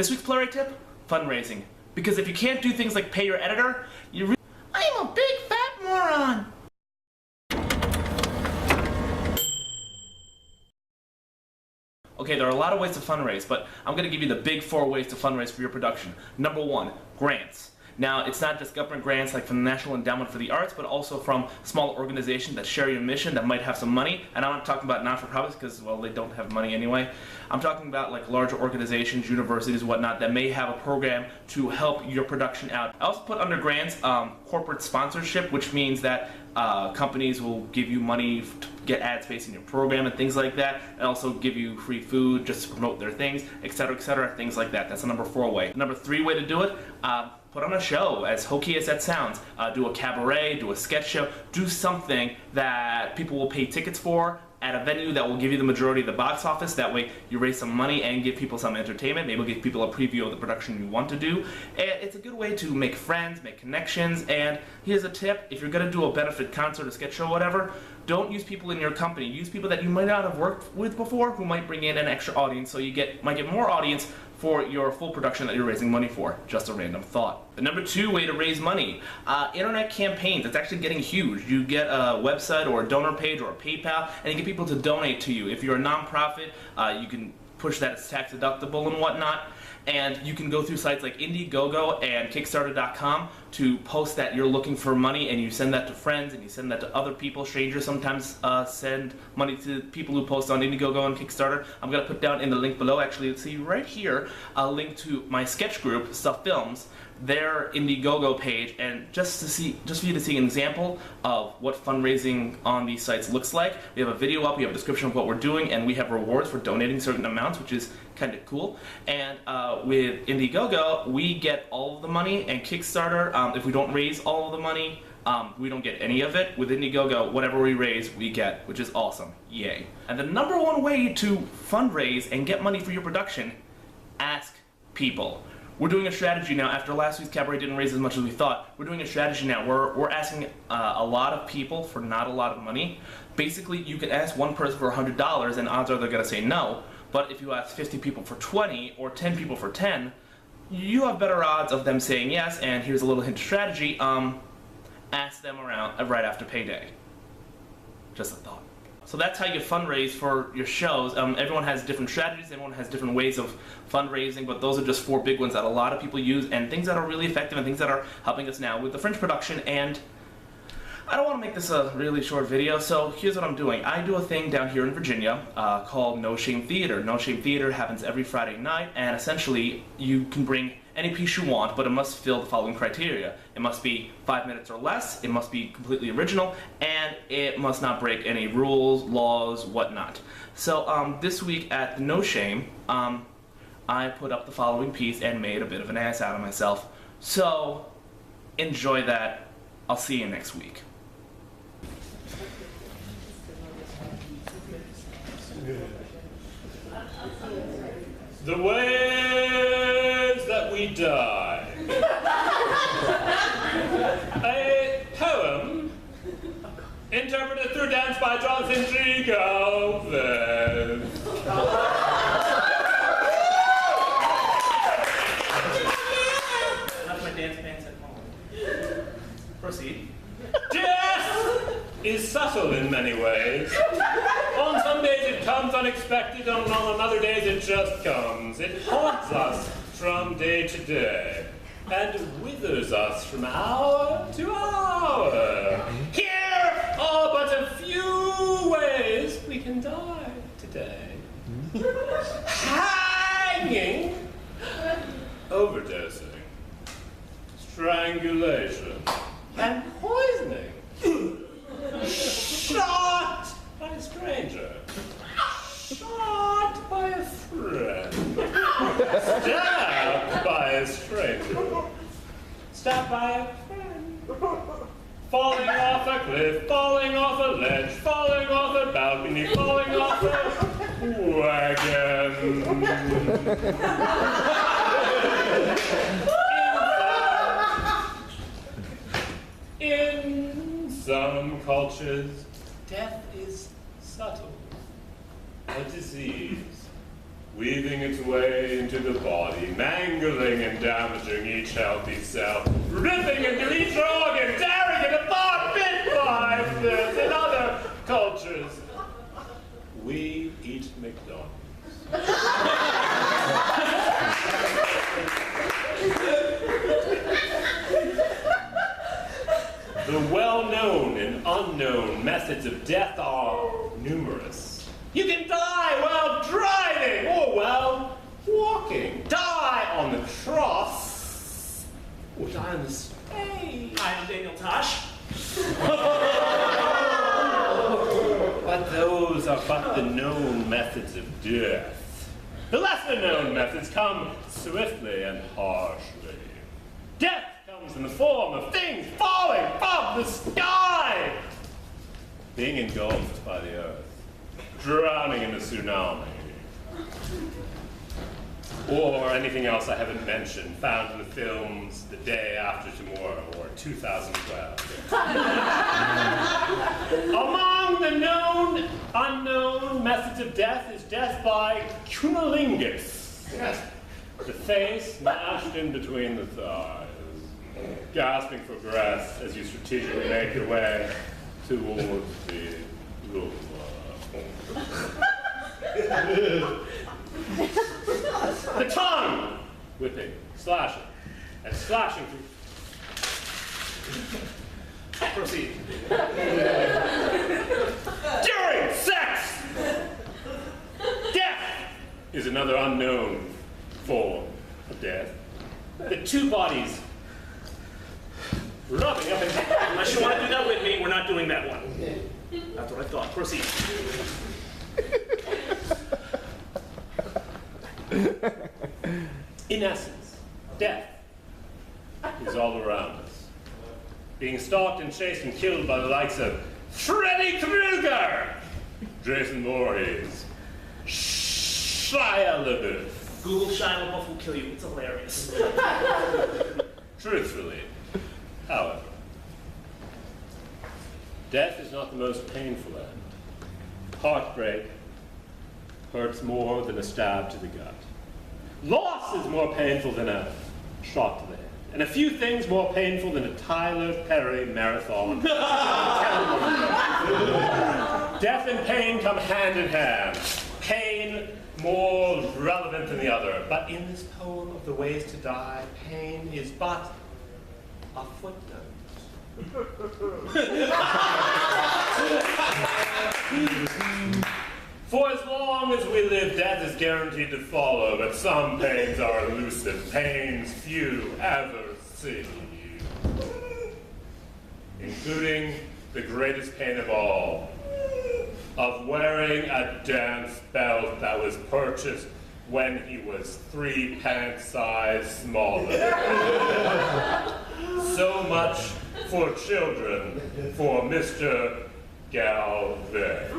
This week's Playwright Tip, fundraising. Because if you can't do things like pay your editor, I'm a big fat moron! Okay, there are a lot of ways to fundraise, but I'm going to give you the big 4 ways to fundraise for your production. Number 1, grants. Now, it's not just government grants like from the National Endowment for the Arts, but also from small organizations that share your mission that might have some money. And I'm not talking about not-for-profits because, well, they don't have money anyway. I'm talking about like larger organizations, universities, whatnot, that may have a program to help your production out. I also put under grants corporate sponsorship, which means that companies will give you money to get ad space in your program and things like that, and also give you free food just to promote their things, etc., things like that. That's the number 4 way. Number 3 way to do it, put on a show, as hokey as that sounds. Do a cabaret, do a sketch show, do something that people will pay tickets for at a venue that will give you the majority of the box office. That way you raise some money and give people some entertainment, maybe give people a preview of the production you want to do. And it's a good way to make friends, make connections, and here's a tip: if you're going to do a benefit concert, a sketch show, whatever, don't use people in your company. Use people that you might not have worked with before who might bring in an extra audience, so you might get more audience for your full production that you're raising money for. Just a random thought. The number 2 way to raise money, internet campaigns. It's actually getting huge. You get a website or a donor page or a PayPal, and you get people to donate to you. If you're a nonprofit, you can push that as tax deductible and whatnot. And you can go through sites like Indiegogo and Kickstarter.com to post that you're looking for money, and you send that to friends and you send that to other people. Strangers sometimes send money to people who post on Indiegogo and Kickstarter. I'm going to put down in the link below, actually, see right here, a link to my sketch group, Stuff Films, their Indiegogo page, and just for you to see an example of what fundraising on these sites looks like. We have a video up, we have a description of what we're doing, and we have rewards for donating certain amounts, which is kind of cool. And with Indiegogo, we get all of the money, and Kickstarter, if we don't raise all of the money, we don't get any of it. With Indiegogo, whatever we raise, we get, which is awesome. Yay. And the number 1 way to fundraise and get money for your production, ask people. We're doing a strategy now. After last week's cabaret didn't raise as much as we thought, we're doing a strategy now. We're asking a lot of people for not a lot of money. Basically, you can ask one person for $100, and odds are they're going to say no. But if you ask 50 people for 20 or 10 people for 10, you have better odds of them saying yes. And here's a little hint strategy: ask them around right after payday. Just a thought. So that's how you fundraise for your shows. Everyone has different strategies, everyone has different ways of fundraising, but those are just 4 big ones that a lot of people use, and things that are really effective and things that are helping us now with the Fringe production. And I don't want to make this a really short video, so here's what I'm doing. I do a thing down here in Virginia called No Shame Theater. No Shame Theater happens every Friday night, and essentially you can bring any piece you want, but it must fill the following criteria. It must be 5 minutes or less, it must be completely original, and it must not break any rules, laws, whatnot. So this week at No Shame, I put up the following piece and made a bit of an ass out of myself. So enjoy that. I'll see you next week. The ways that we die. A poem interpreted through dance by Jonathan G Galvez. Left my dance pants at home. Proceed. Death is subtle in many ways. On some days it comes unexpected, and on other days it just comes. It haunts us from day to day, and withers us from hour to hour. Here are but a few ways we can die today. Hanging, overdosing, strangulation, and poisoning. Shot by a stranger. Shot by a friend. Stabbed by a stranger. Stabbed by a friend. Falling off a cliff, falling off a ledge, falling off a balcony, falling off a wagon. In some cultures, death is subtle, a disease weaving its way into the body, mangling and damaging each healthy cell, ripping into each organ, tearing it apart bit by bit. In other cultures, we eat McDonald's. The well-known and unknown methods of death are numerous. You can die while driving or while walking. Die on the cross or die on the stage. Hi, I'm Daniel Tosh. But those are but the known methods of death. The lesser-known methods come swiftly and harshly. Death comes in the form of things falling from the sky, being engulfed by the earth, drowning in the tsunami, or anything else I haven't mentioned, found in the films The Day After Tomorrow or 2012. Among the known, unknown methods of death is death by cunnilingus. Yes. The face mashed in between the thighs, gasping for breath as you strategically make your way towards the vulva. The tongue, whipping, slashing, and slashing through. Proceed. During sex! Death is another unknown form of death. The two bodies rubbing up and down. Unless you want to do that with me, we're not doing that one. That's what I thought. Proceed. In essence, death is all around us. Being stalked and chased and killed by the likes of Freddy Krueger, Jason Voorhees, Shia LaBeouf. Google Shia LaBeouf will kill you. It's hilarious. Truthfully, however, death is not the most painful end. Heartbreak hurts more than a stab to the gut. Loss is more painful than a shot to the head. And a few things more painful than a Tyler Perry marathon. Death and pain come hand in hand. Pain more relevant than the other. But in this poem of the ways to die, pain is but a footnote. For as long as we live, death is guaranteed to follow, but some pains are elusive, pains few ever see. Including the greatest pain of all, of wearing a dance belt that was purchased when he was 3 pant size smaller. So much for children, for Mr. Galvez.